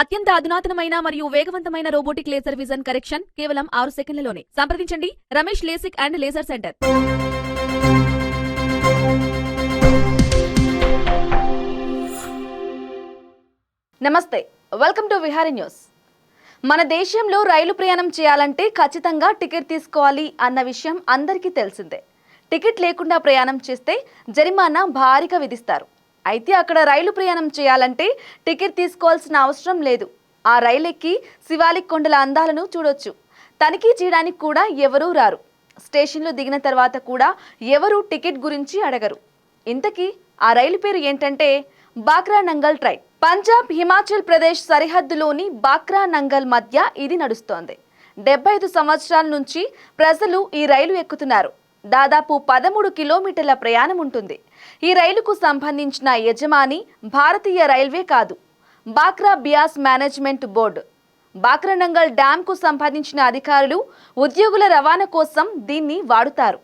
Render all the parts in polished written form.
అత్యంత అధునాతనమైన మరియు వేగవంతమైన రోబోటిక్ లేజర్ విజన్ కరెక్షన్ కేవలం 6 సెకండ్లలోనే. సంప్రదించండి Ramesh LASIK and laser centre. నమస్తే, వెల్కమ్ టు విహారీ న్యూస్. మన దేశంలో రైలు ప్రయాణం చేయాలంటే ఖచ్చితంగా టికెట్ తీసుకోవాలి అన్న విషయం అందరికీ తెలిసిందే. టికెట్ లేకుండా ప్రయాణం చేస్తే జరిమానా భారీగా విధిస్తారు. అయితే అక్కడ రైలు ప్రయాణం చేయాలంటే టికెట్ తీసుకోవాల్సిన అవసరం లేదు. ఆ రైలు ఎక్కి శివాలిక్ కొండల అందాలను చూడొచ్చు. తనిఖీ చేయడానికి కూడా ఎవరూ రారు. స్టేషన్లో దిగిన తర్వాత కూడా ఎవరూ టికెట్ గురించి అడగరు. ఇంతకీ ఆ రైలు పేరు ఏంటంటే బాక్రా నంగల్ ట్రైన్. పంజాబ్ హిమాచల్ ప్రదేశ్ సరిహద్దులోని బాక్రా నంగల్ మధ్య ఇది నడుస్తోంది. 75 సంవత్సరాల నుంచి ప్రజలు ఈ రైలు ఎక్కుతున్నారు. దాదాపు 13 కిలోమీటర్ల ప్రయాణం ఉంటుంది. ఈ రైలుకు సంబంధించిన యజమాని భారతీయ రైల్వే కాదు, బాక్రా బియాస్ మేనేజ్మెంట్ బోర్డు. బాక్రానంగల్ డ్యాంకు సంబంధించిన అధికారులు, ఉద్యోగుల రవాణా కోసం దీన్ని వాడుతారు.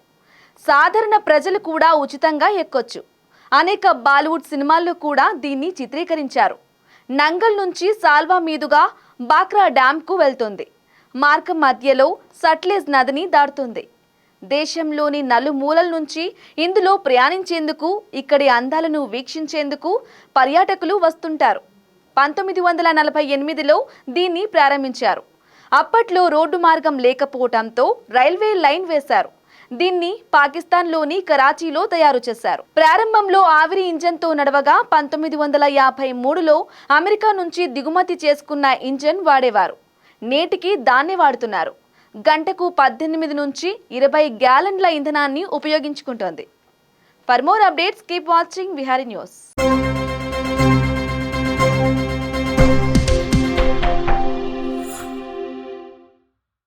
సాధారణ ప్రజలు కూడా ఉచితంగా ఎక్కొచ్చు. అనేక బాలీవుడ్ సినిమాల్లో కూడా దీన్ని చిత్రీకరించారు. నంగల్ నుంచి సాల్వా మీదుగా బాక్రా డ్యాంకు వెళ్తుంది. మార్గం మధ్యలో సట్లెజ్ నదిని దాటుతుంది. దేశంలోని నలుమూలల నుంచి ఇందులో ప్రయాణించేందుకు, ఇక్కడి అందాలను వీక్షించేందుకు పర్యాటకులు వస్తుంటారు. 1948లో దీన్ని ప్రారంభించారు. అప్పట్లో రోడ్డు మార్గం లేకపోవడంతో రైల్వే లైన్ వేశారు. దీన్ని పాకిస్తాన్లోని కరాచీలో తయారు చేశారు. ప్రారంభంలో ఆవిరి ఇంజన్తో నడవగా 1953లో అమెరికా నుంచి దిగుమతి చేసుకున్న ఇంజన్ వాడేవారు. నేటికి దాన్నే వాడుతున్నారు. గంటకు 18 నుంచి 20 గ్యాలన్ల ఇంధనాన్ని ఉపయోగించుకుంటోంది. For more updates keep watching Vihari news.